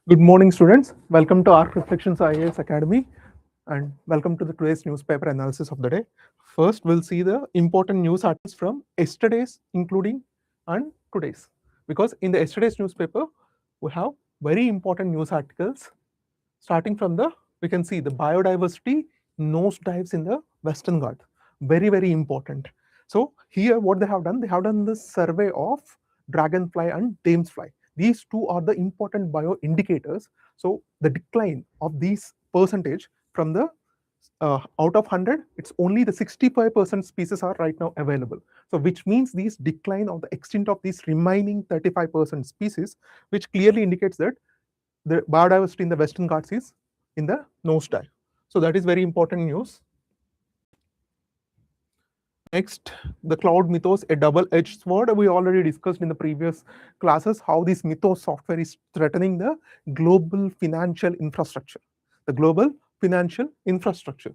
Good morning, students. Welcome to ARK Reflections IAS Academy and welcome to the today's newspaper analysis of the day. First, we'll see the important news articles from yesterday's, including and today's. Because in the yesterday's newspaper, we have very important news articles starting from we can see the biodiversity nosedives in the Western Ghats. Very, very important. So here what they have done the survey of dragonfly and damesfly. These two are the important bio indicators. So the decline of these percentage from the out of 100, it's only the 65% species are right now available. So which means these decline of the extent of these remaining 35% species, which clearly indicates that the biodiversity in the Western Ghats is in the nosedive. So that is very important news. Next, the cloud mythos, a double-edged sword. We already discussed in the previous classes how this mythos software is threatening the global financial infrastructure. The global financial infrastructure.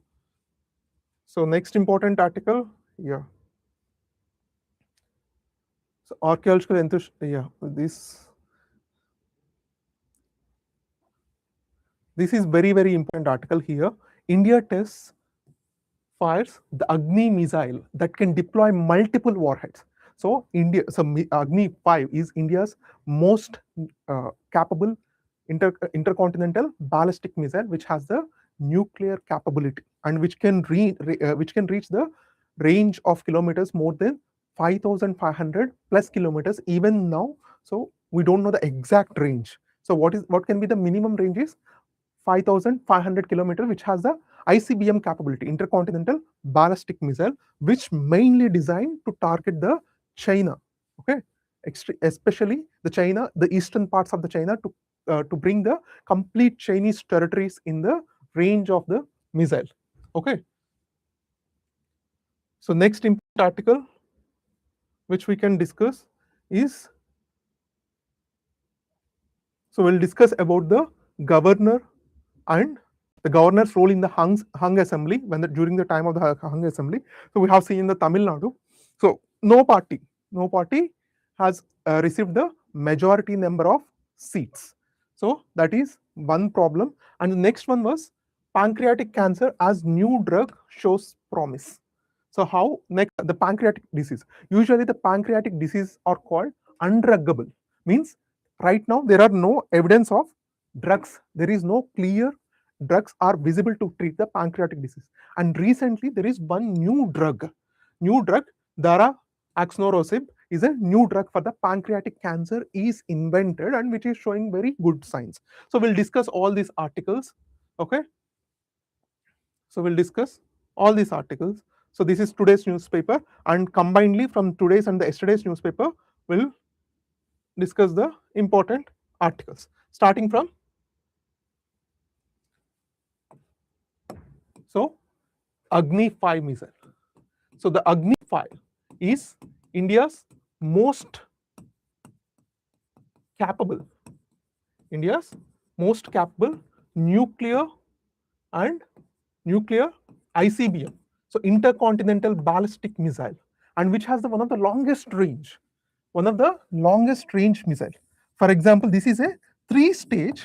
So next important article, yeah. So archaeological enthusiasm, yeah, this is very, very important article here. India tests fires the Agni missile that can deploy multiple warheads. So Agni 5 is India's most capable intercontinental ballistic missile, which has the nuclear capability and which can reach the range of kilometers more than 5,500 plus kilometers even now. So we don't know the exact range. So what can be the minimum range is 5,500 kilometers, which has the ICBM capability, intercontinental ballistic missile, which mainly designed to target the China, okay, especially the eastern parts of the China to bring the complete Chinese territories in the range of the missile, okay. So next important article which we can discuss is, so we'll discuss about the governor and the governor's role in the hung assembly during the time of the hung assembly. So we have seen in the Tamil Nadu. So no party has received the majority number of seats. So that is one problem. And the next one was pancreatic cancer as new drug shows promise. So how next the pancreatic disease? Usually the pancreatic disease are called undruggable. Means right now there are no evidence of drugs. There is no clear drugs are visible to treat the pancreatic disease. And recently there is one new drug, daraxonrasib is a new drug for the pancreatic cancer is invented and which is showing very good signs. So we'll discuss all these articles, okay. So we'll discuss all these articles. So this is today's newspaper, and combinedly from today's and the yesterday's newspaper, we'll discuss the important articles starting from, so Agni 5 missile. So the Agni 5 is India's most capable nuclear ICBM, so intercontinental ballistic missile, and which has one of the longest range missile. For example, this is a three-stage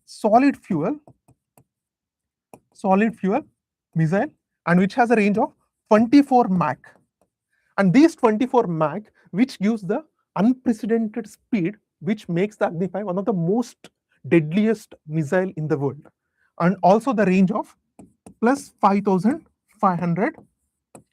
solid fuel missile, and which has a range of 24 Mach. And these 24 Mach, which gives the unprecedented speed, which makes the Agni 5 one of the most deadliest missile in the world, and also the range of plus 5,500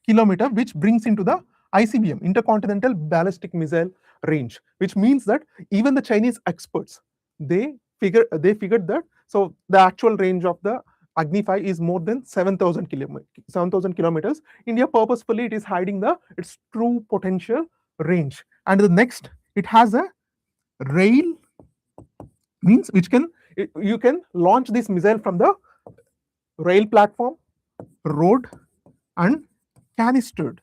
kilometer, which brings into the ICBM, intercontinental ballistic missile range, which means that even the Chinese experts, they figured that so the actual range of the Agni 5 is more than 7,000 kilometers. India purposefully it is hiding its true potential range. And the next, it has a rail, means you can launch this missile from the rail platform, road, and canistered.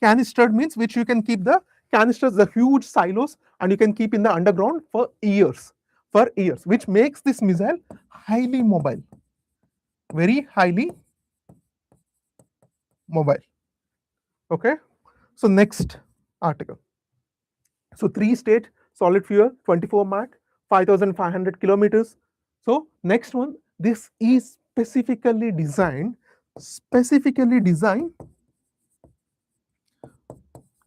Canistered means which you can keep the canisters, the huge silos, and you can keep in the underground for years, which makes this missile highly mobile, very highly mobile. Okay. So next article. So three-stage solid fuel, 24 Mach, 5,500 kilometers. So next one, this is specifically designed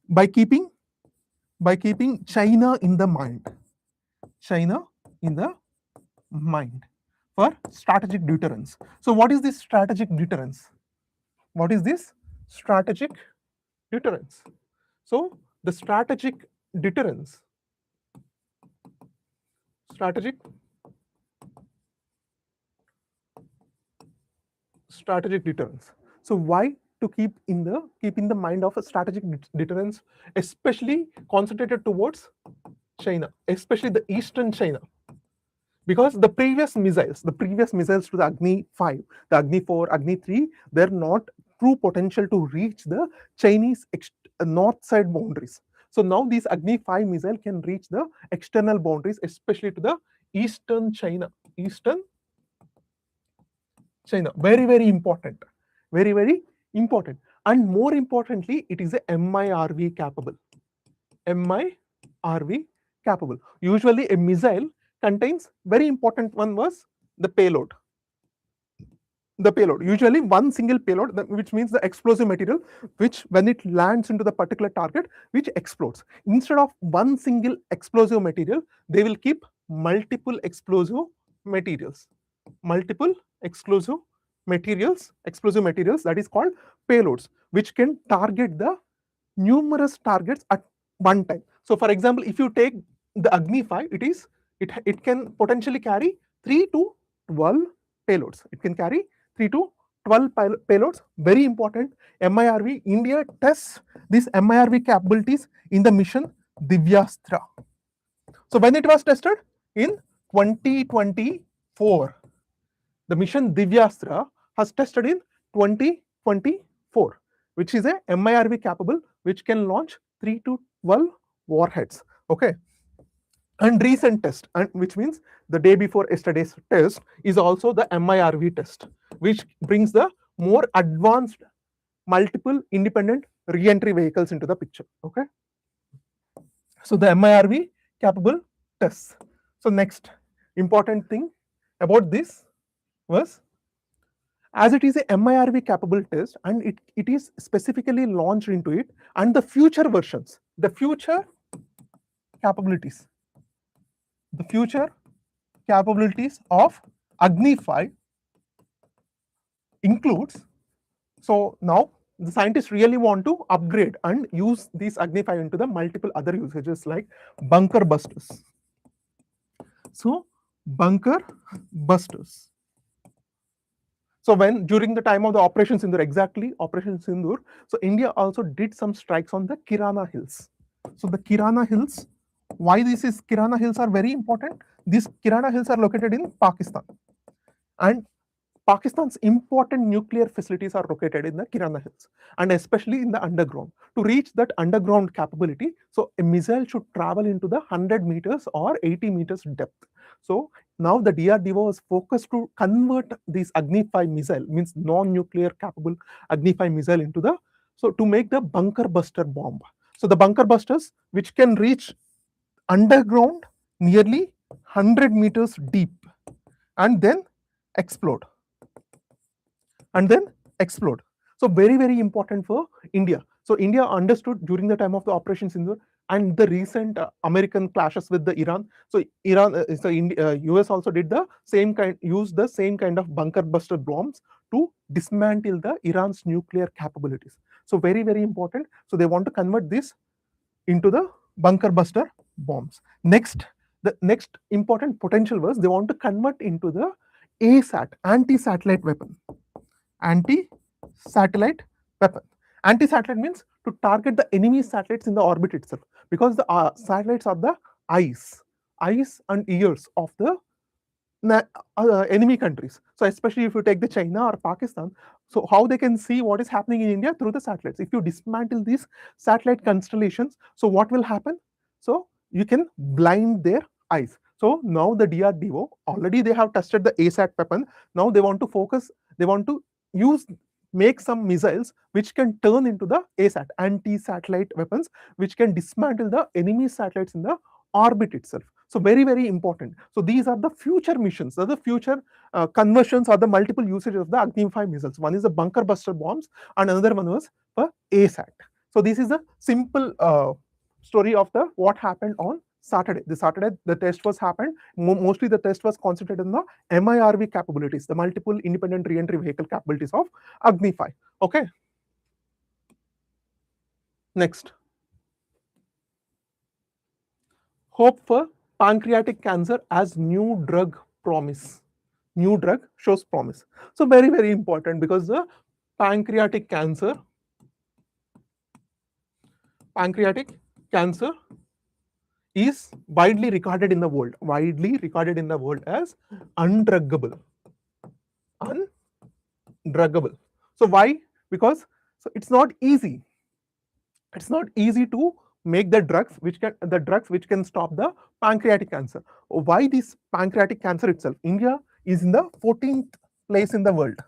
by keeping China in the mind. China in the mind for strategic deterrence. So what is this strategic deterrence? What is this strategic deterrence? So the strategic deterrence, strategic deterrence. So why to keep in the mind of a strategic deterrence, especially concentrated towards China, especially the eastern China? Because the previous missiles to the Agni 5, the Agni 4, Agni 3, they're not true potential to reach the Chinese north side boundaries. So now these Agni 5 missile can reach the external boundaries, especially to the eastern China. Very, very important. Very, very important. And more importantly, it is a MIRV capable. MIRV capable. Usually a missile contains, very important one was the payload. The payload, usually one single payload, which means the explosive material, which when it lands into the particular target, which explodes. Instead of one single explosive material, they will keep multiple explosive materials. Multiple explosive materials, that is called payloads, which can target the numerous targets at one time. So for example, if you take the Agni 5, it can potentially carry 3 to 12 payloads. It can carry 3 to 12 payloads. Very important. MIRV, India tests these MIRV capabilities in the mission Divyastra. So when it was tested? In 2024. The mission Divyastra has tested in 2024, which is a MIRV capable, which can launch 3 to 12 warheads. Okay. And recent test, and which means the day before yesterday's test, is also the MIRV test, which brings the more advanced multiple independent re-entry vehicles into the picture. Okay. So the MIRV capable tests. So next important thing about this was, as it is a MIRV capable test and it is specifically launched into it, and the future versions, the future capabilities of Agni 5 includes, so now the scientists really want to upgrade and use these Agni 5 into the multiple other usages like bunker busters. So bunker busters. So when during the time of the Operation Sindoor, exactly Operation Sindoor, so India also did some strikes on the Kirana Hills. So the Kirana Hills, why Kirana Hills are very important? These Kirana Hills are located in Pakistan, and Pakistan's important nuclear facilities are located in the Kirana Hills, and especially in the underground. To reach that underground capability, so a missile should travel into the 100 meters or 80 meters depth. So now the DRDO is focused to convert these Agni 5 missile, means non-nuclear capable Agni 5 missile into the, so to make the bunker buster bomb. So the bunker busters, which can reach underground nearly 100 meters deep and then explode. So very, very important for India. So India understood during the time of the Operation Sindoor and the recent American clashes with the Iran. So US also did the same kind, used the same kind of bunker buster bombs to dismantle the Iran's nuclear capabilities. So very, very important. So they want to convert this into the bunker buster bombs. Next, the next important potential was they want to convert into the ASAT, anti-satellite weapon. Anti-satellite weapon. Anti-satellite means to target the enemy satellites in the orbit itself, because the satellites are the eyes and ears of the enemy countries. So especially if you take the China or Pakistan, so how they can see what is happening in India? Through the satellites. If you dismantle these satellite constellations, so what will happen? So you can blind their eyes. So now the DRDO, already they have tested the ASAT weapon. Now they want to focus, they want to make some missiles which can turn into the ASAT, anti-satellite weapons, which can dismantle the enemy satellites in the orbit itself. So very important. So these are the future missions, the future conversions or the multiple usages of the Agni 5 missiles. One is the bunker buster bombs and another one was for ASAT. So this is a simple story of the what happened on Saturday. The Saturday the test was happened. Mostly the test was concentrated on the MIRV capabilities, the multiple independent re-entry vehicle capabilities of Agni 5. Okay. Next. Hope for pancreatic cancer as new drug promise. New drug shows promise. So very important, because the pancreatic cancer is widely regarded in the world as undruggable. So why? Because it's not easy. It's not easy to make the drugs which can stop the pancreatic cancer. Why this pancreatic cancer itself? India is in the 14th place in the world.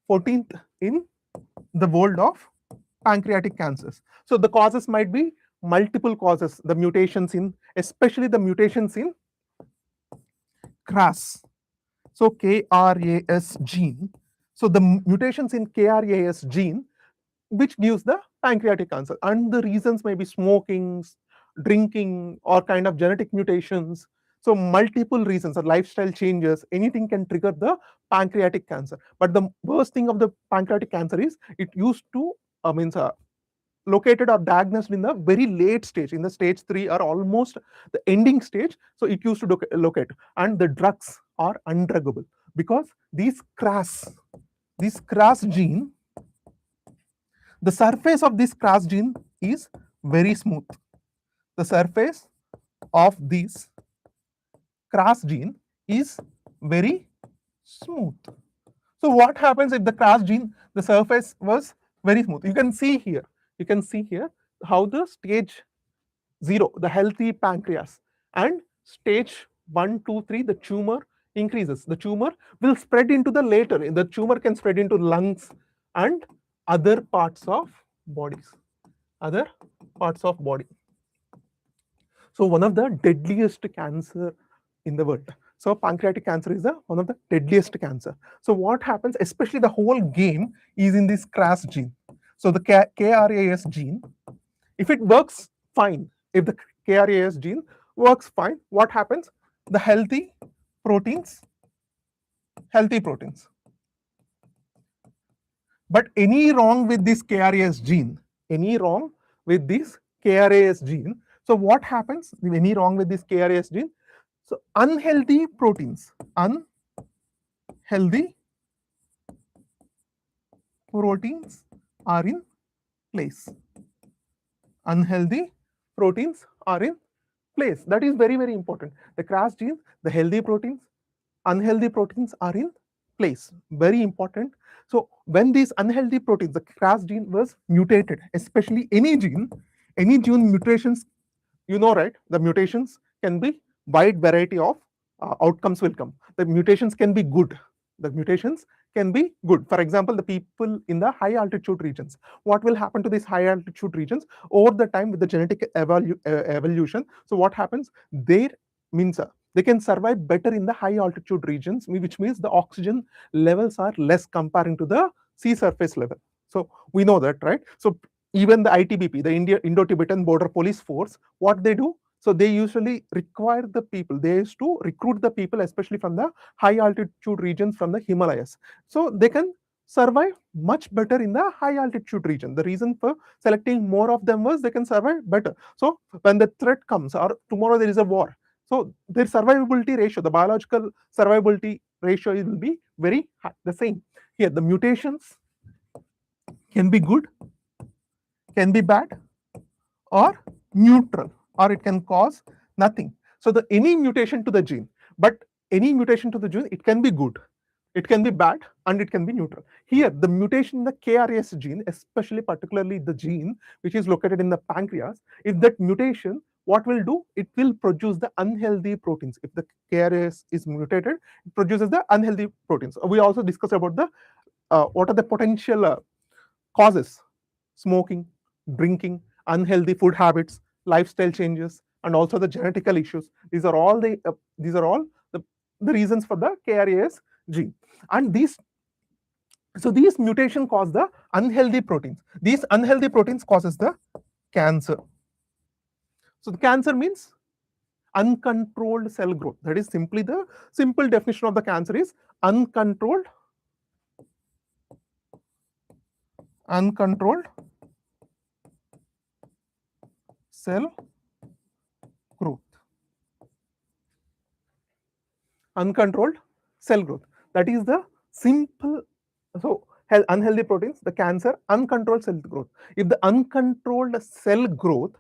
14th in the world of pancreatic cancers. So the causes might be multiple causes. The mutations in, especially the mutations in KRAS. So KRAS gene. So the mutations in KRAS gene which gives the pancreatic cancer, and the reasons may be smoking, drinking, or kind of genetic mutations. So multiple reasons or lifestyle changes, anything can trigger the pancreatic cancer. But the worst thing of the pancreatic cancer is it used to located or diagnosed in the very late stage, in the stage 3 or almost the ending stage. So it used to locate, and the drugs are undruggable because these KRAS gene, the surface of this KRAS gene is very smooth. The surface of this KRAS gene is very smooth. So what happens if the KRAS gene, the surface was very smooth? You can see here how the stage 0, the healthy pancreas, and stage 1, 2, 3, the tumor increases. The tumor will spread into the later. The tumor can spread into lungs and other parts of bodies. So one of the deadliest cancer in the world. So pancreatic cancer is one of the deadliest cancer. So what happens, especially the whole game is in this KRAS gene. So the KRAS gene, if it works fine, if the KRAS gene works fine, what happens? The healthy proteins. But any wrong with this KRAS gene, so what happens if any wrong with this KRAS gene? So unhealthy proteins are in place. Unhealthy proteins are in place. That is very important. The KRAS gene, the healthy proteins, unhealthy proteins are in place. Very important. So when these unhealthy proteins, the KRAS gene was mutated, especially any gene mutations, you know, right? The mutations can be wide variety of outcomes will come. The mutations can be good. For example, the people in the high altitude regions. What will happen to these high altitude regions over the time with the genetic evolution? So what happens? They can survive better in the high altitude regions, which means the oxygen levels are less comparing to the sea surface level. So we know that, right? So even the ITBP, the Indo-Tibetan Border Police Force, what they do? So they usually require the people. They used to recruit the people, especially from the high altitude regions from the Himalayas. So they can survive much better in the high altitude region. The reason for selecting more of them was they can survive better. So when the threat comes, or tomorrow there is a war, so their survivability ratio, the biological survivability ratio will be very high. The same here, the mutations can be good, can be bad, or neutral, or it can cause nothing. So any mutation to the gene, it can be good, it can be bad, and it can be neutral. Here, the mutation in the KRAS gene, especially particularly the gene which is located in the pancreas, if that mutation, what will do? It will produce the unhealthy proteins. If the KRAS is mutated, it produces the unhealthy proteins. We also discussed about the what are the potential causes: smoking, drinking, unhealthy food habits, lifestyle changes, and also the genetical issues. These are all the reasons for the KRAS gene. And these mutation cause the unhealthy proteins. These unhealthy proteins causes the cancer. So the cancer means uncontrolled cell growth. That is simply the simple definition of the cancer is uncontrolled cell growth. Uncontrolled cell growth. That is the simple. So unhealthy proteins, the cancer, uncontrolled cell growth. If the uncontrolled cell growth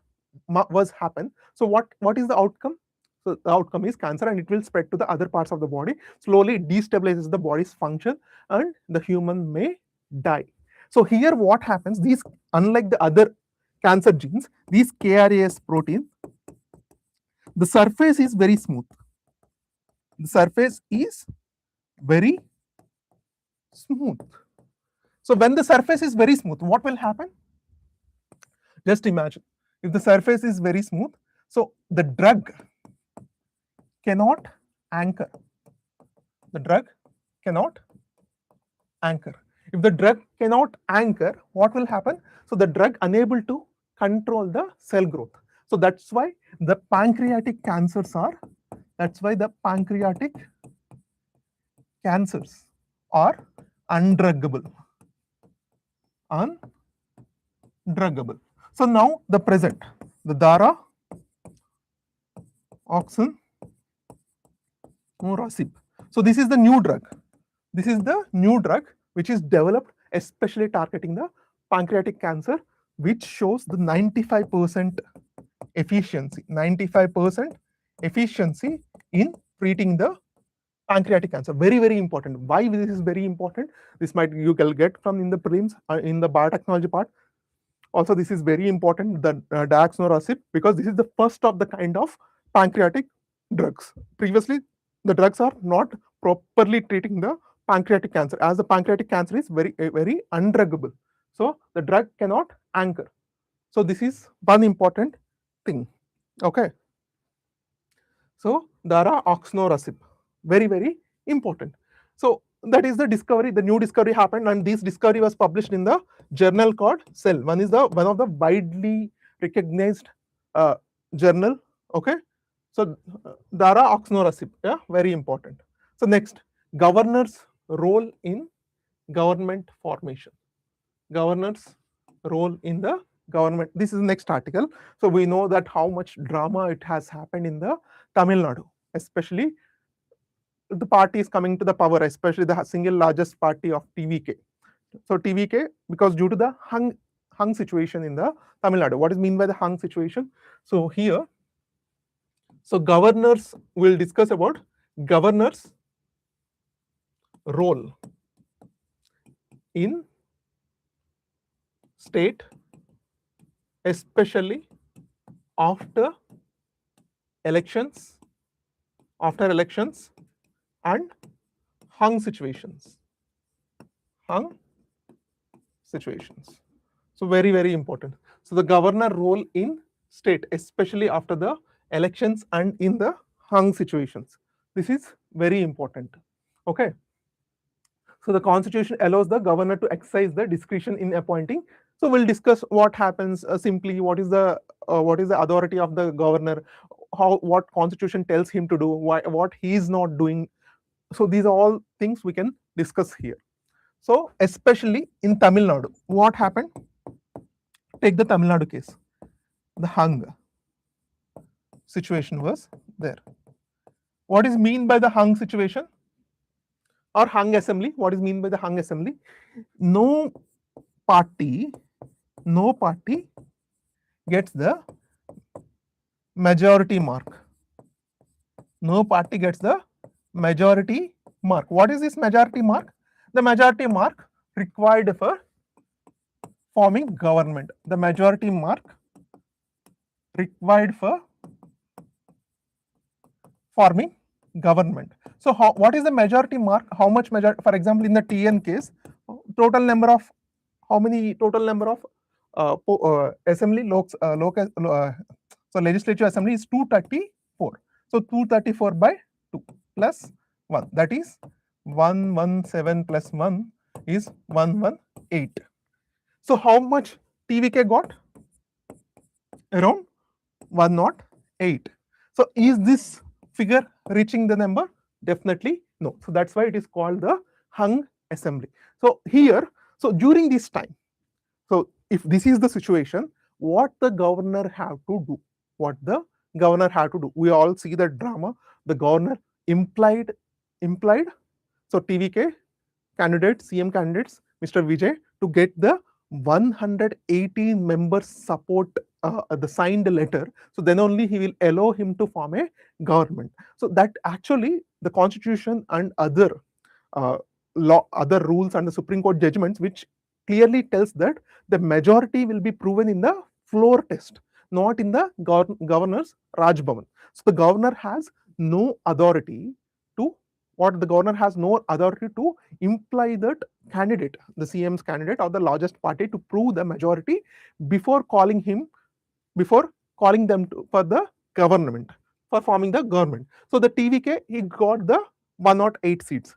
was happen, so what is the outcome? So the outcome is cancer, and it will spread to the other parts of the body. Slowly it destabilizes the body's function, and the human may die. So here what happens, these, unlike the other cancer genes, these KRAS protein, the surface is very smooth. The surface is very smooth. So when the surface is very smooth, what will happen? Just imagine, if the surface is very smooth, so the drug cannot anchor. The drug cannot anchor. If the drug cannot anchor, what will happen? So the drug unable to control the cell growth. So that's why the pancreatic cancers are, undruggable. Undruggable. So now the present, the DARA oxynorasib. So this is the new drug. This is the new drug which is developed especially targeting the pancreatic cancer, which shows the 95% efficiency. 95% efficiency in treating the pancreatic cancer. Very, very important. Why this is very important? This might you can get from in the prelims in the biotechnology part. Also, this is very important, the daraxonrasib, because this is the first of the kind of pancreatic drugs. Previously, the drugs are not properly treating the pancreatic cancer, as the pancreatic cancer is very, very undruggable. So the drug cannot anchor. So this is one important thing. Okay. So DARA oxynorasib, very, very important. So that is the discovery. The new discovery happened, and this discovery was published in the journal called Cell. One of the widely recognized journal. Okay. So DARA oxynorasib, yeah, very important. So next, governor's role in government formation. Governor's role in the government. This is the next article. So we know that how much drama it has happened in the Tamil Nadu, especially the party is coming to the power, especially the single largest party of TVK. So TVK, because due to the hung situation in the Tamil Nadu. What is mean by the hung situation? So here, so governors, will discuss about governors' role in state, especially after elections and hung situations. So very, very important. So the governor role in state, especially after the elections and in the hung situations. This is very important. Okay. So the constitution allows the governor to exercise the discretion in appointing. So we'll discuss what happens simply. What is the authority of the governor? What constitution tells him to do? What he is not doing? So these are all things we can discuss here. So especially in Tamil Nadu, what happened? Take the Tamil Nadu case. The hung situation was there. What is mean by the hung situation or hung assembly? What is mean by the hung assembly? No party gets the majority mark. No party gets the majority mark. What is this majority mark? The majority mark required for forming government. The majority mark required for forming government. So what is the majority mark? How much majority? For example, in the TN case, total number of assembly So Legislative Assembly is 234. So 234 by 2 plus 1, that is 117 plus 1 is 118. So how much TVK got? Around 108. So is this figure reaching the number? Definitely no. So that's why it is called the hung assembly. So here, so during this time, so if this is the situation, what the governor have to do? What the governor have to do? We all see the drama. The governor implied. So TVK candidates, CM candidates, Mr. Vijay, to get the 118 members support the signed letter. So then only he will allow him to form a government. So that actually the constitution and other other rules and the Supreme Court judgments, which clearly tells that the majority will be proven in the floor test, not in the governor's Raj Bhavan. So the governor has no authority to imply that candidate, the CM's candidate or the largest party, to prove the majority before calling them for the government, for forming the government. So the TVK, he got the 108 seats.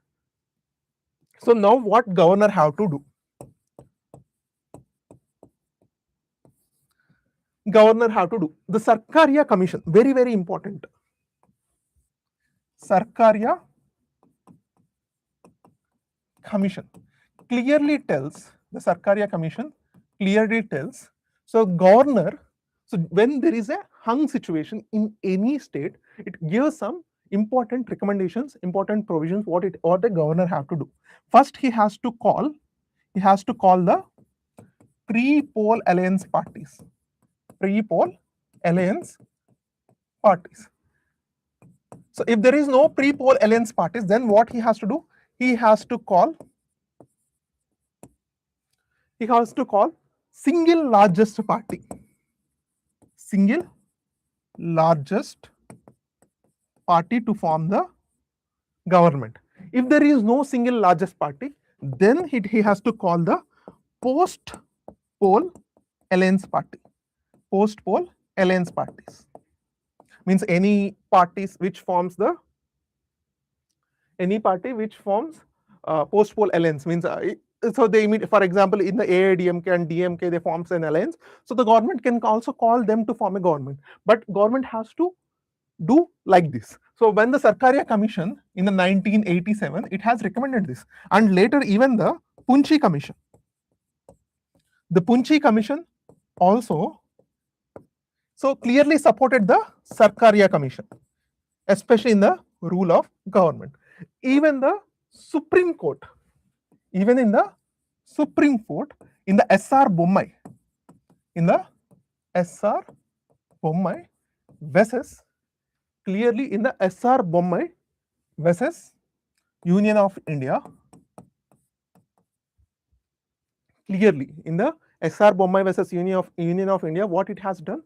So now what governor have to do? Governor have to do the Sarkaria Commission, very, very important. Sarkaria Commission clearly tells, the Sarkaria Commission clearly tells, so governor, so when there is a hung situation in any state, it gives some important recommendations, important provisions, what the governor have to do. First, he has to call the pre-poll alliance parties. Pre-poll alliance parties. So if there is no pre-poll alliance parties, then what he has to do? He has to call single largest party. Single largest party to form the government. If there is no single largest party, then he has to call the post-poll alliance party. Post-poll alliance parties means any party which forms post-poll alliance, means so they meet, for example, in the AIDMK and DMK, they forms an alliance. So the government can also call them to form a government, but government has to do like this. So when the Sarkaria Commission in the 1987, it has recommended this, and later even the Punchi Commission. The Punchi Commission also so clearly supported the Sarkaria Commission, especially in the rule of government. Even the Supreme Court, in the SR Bommai, versus clearly in the SR Bommai versus Union of India. Clearly in the SR Bommai versus Union of India, what it has done?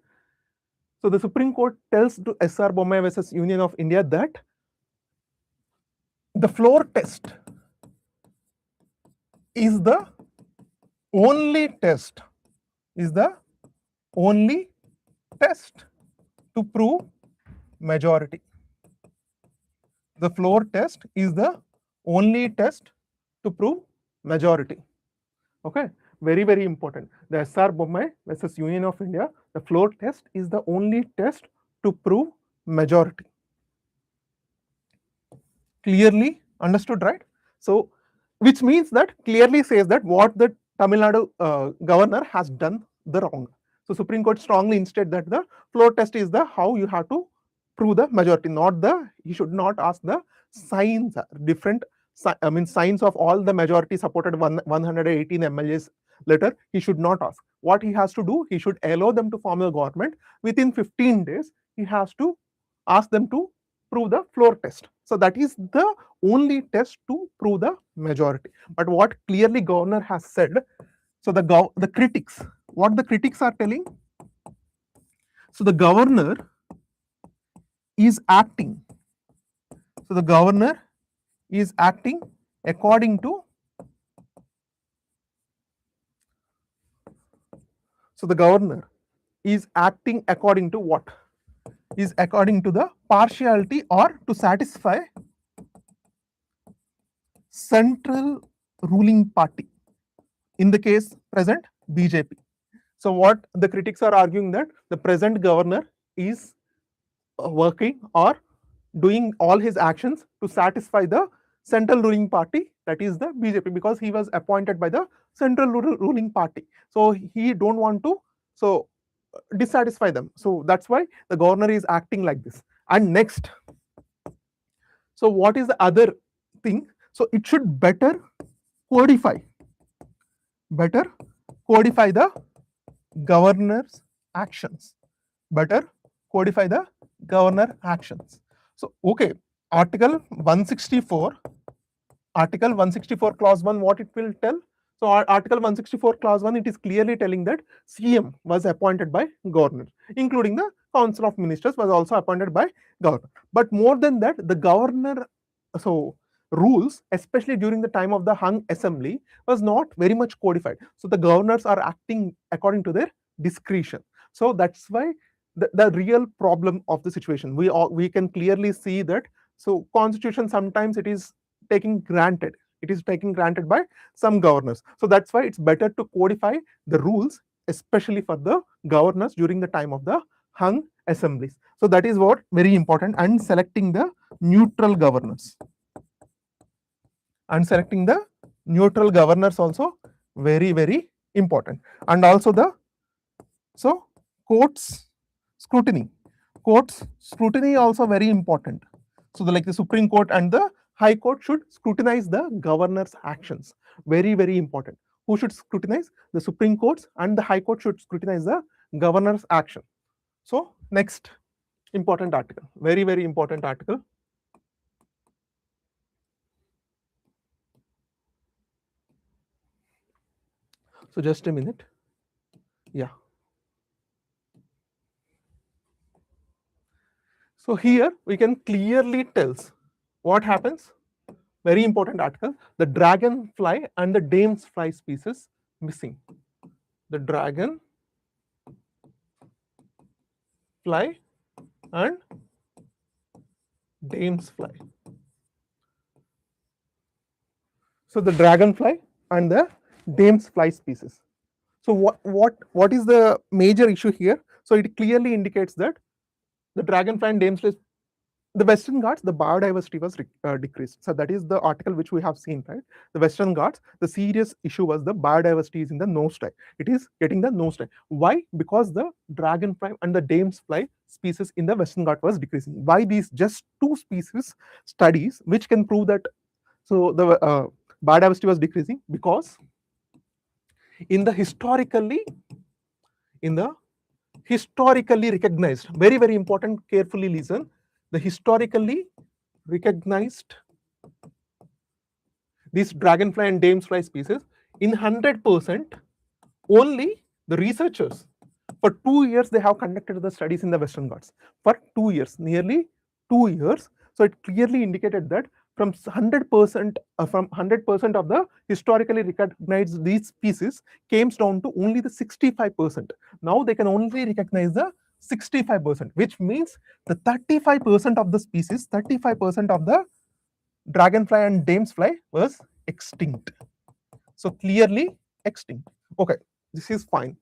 So the Supreme Court tells to SR Bommai versus Union of India that the floor test is the only test to prove majority. The floor test is the only test to prove majority. Okay, very, very important. The SR Bommai versus Union of India, the floor test is the only test to prove majority. Clearly understood, right? So which means that clearly says that what the Tamil Nadu governor has done the wrong. So Supreme Court strongly insisted that the floor test is the how you have to prove the majority, not the, you should not ask the signs, different signs of all the majority supported 118 MLAs letter. He should not ask. What he has to do, he should allow them to form a government. Within 15 days, he has to ask them to prove the floor test. So that is the only test to prove the majority. But what clearly governor has said, so the critics, what the critics are telling, so the governor is acting. So the governor is acting according to, so the governor is acting according to what? Is according to the partiality or to satisfy central ruling party. In the case present, BJP. So what the critics are arguing, that the present governor is working or doing all his actions to satisfy the central ruling party, that is the BJP, because he was appointed by the central ruling party. So he don't want to dissatisfy them. So that's why the governor is acting like this. And next, so what is the other thing? So it should better codify the governor's actions. Better codify the governor actions. So, okay, Article 164 clause 1, what it will tell? So Article 164 clause 1, it is clearly telling that CM was appointed by governor, including the Council of Ministers was also appointed by governor. But more than that, the governor rules, especially during the time of the hung assembly, was not very much codified. So the governors are acting according to their discretion. So that's why the real problem of the situation. We can clearly see that. So constitution sometimes it is taking granted. It is taken granted by some governors. So that's why it's better to codify the rules, especially for the governors during the time of the hung assemblies. So that is what very important. And selecting the neutral governors. And selecting the neutral governors also very, very important. And also the courts scrutiny. Courts scrutiny also very important. So like the Supreme Court and the High Court should scrutinize the governor's actions. Very, very important. Who should scrutinize? The Supreme Courts and the High Court should scrutinize the governor's action. So next important article, very, very important article. So just a minute. Yeah. So here we can clearly tell what happens. Very important article. The dragonfly and the dame's fly species missing. The dragon fly and dame's fly. So the dragonfly and the dame's fly species. So what is the major issue here? So it clearly indicates that the dragonfly and dame's fly, the Western Ghats, the biodiversity was decreased. So that is the article which we have seen, right? The Western Ghats, the serious issue was the biodiversity is in the nosedive. It is getting the nosedive. Why? Because the dragonfly and the dame's fly species in the Western Ghats was decreasing. Why these just two species studies which can prove that? So the biodiversity was decreasing because in the historically recognized, very, very important, carefully listen, the historically recognized these dragonfly and dame's fly species, in 100%, only the researchers, for 2 years, they have conducted the studies in the Western Ghats. For 2 years, nearly 2 years. So it clearly indicated that from 100% of the historically recognized these species came down to only the 65%. Now they can only recognize the 65%, which means the 35% of the species, 35% of the dragonfly and dame's fly was extinct. So clearly extinct. Okay, this is fine.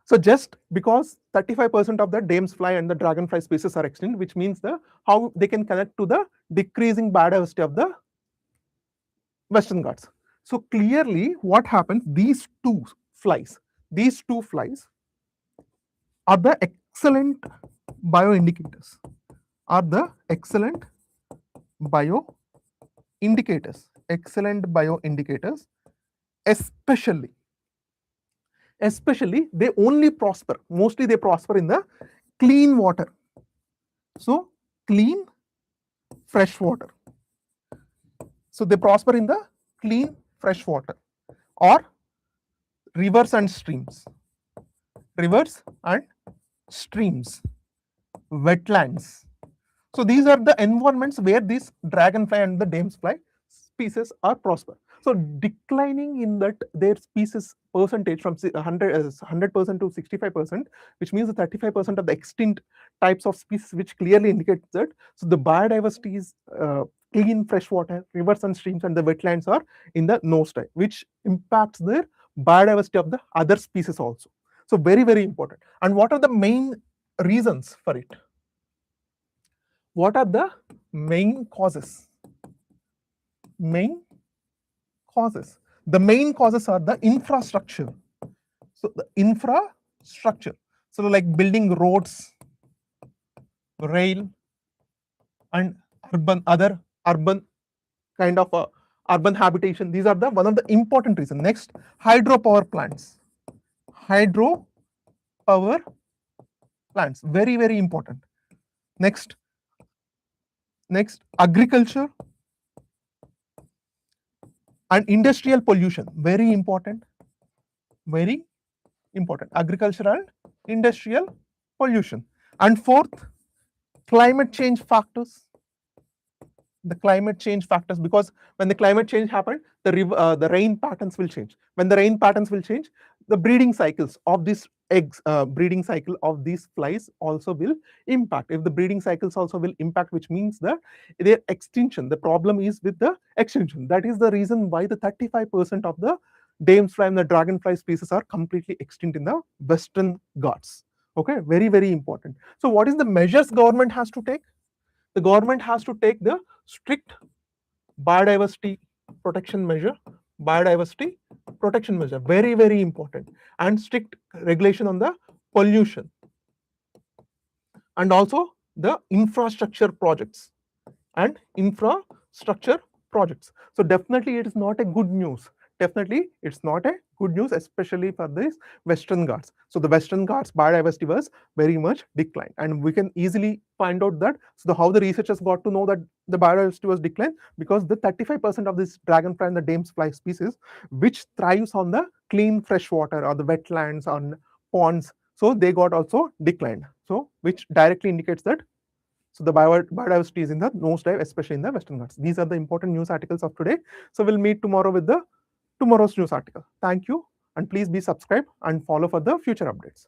So just because 35% of the dame's fly and the dragonfly species are extinct, which means how they can connect to the decreasing biodiversity of the Western Ghats. So clearly what happens, these two flies are the excellent bioindicators, especially they only prosper, mostly they prosper in the clean water. So clean fresh water. So they prosper in the clean fresh water or rivers and streams, wetlands. So these are the environments where these dragonfly and the dame's fly species are prosper. So declining in that their species percentage from 100% to 65%, which means the 35% of the extinct types of species, which clearly indicates that so the biodiversity is clean freshwater, rivers and streams, and the wetlands are in the nosedive, which impacts the biodiversity of the other species also. So very, very important. And what are the main reasons for it? What are the main causes? Main causes. The main causes are the infrastructure. So the infrastructure. So like building roads, rail, and other urban kind of urban habitation. These are the one of the important reasons. Next, hydropower plants. Hydropower plants, very, very important. Next, agriculture and industrial pollution, very important. Very important. Agricultural, industrial pollution. And fourth, climate change factors. The climate change factors, because when the climate change happens, the rain patterns will change. When the rain patterns will change, the breeding cycles of these eggs, breeding cycle of these flies also will impact. If the breeding cycles also will impact, which means that their extinction, the problem is with the extinction. That is the reason why the 35% of the dame's fly and the dragonfly species are completely extinct in the Western Ghats. Okay, very, very important. So what is the measures government has to take? The government has to take the strict biodiversity protection measure, very, very important, and strict regulation on the pollution, and also the infrastructure projects. So definitely it is not a good news. Definitely it's not a good news, especially for these Western Ghats. So the Western Ghats biodiversity was very much declined, and we can easily find out that. So how the researchers got to know that the biodiversity was declined, because the 35% of this dragonfly and the dame's fly species, which thrives on the clean fresh water or the wetlands on ponds, so they got also declined. So which directly indicates that so the biodiversity is in the nosedive, especially in the Western Ghats. These are the important news articles of today. So we'll meet tomorrow with the tomorrow's news article. Thank you, and please be subscribed and follow for the future updates.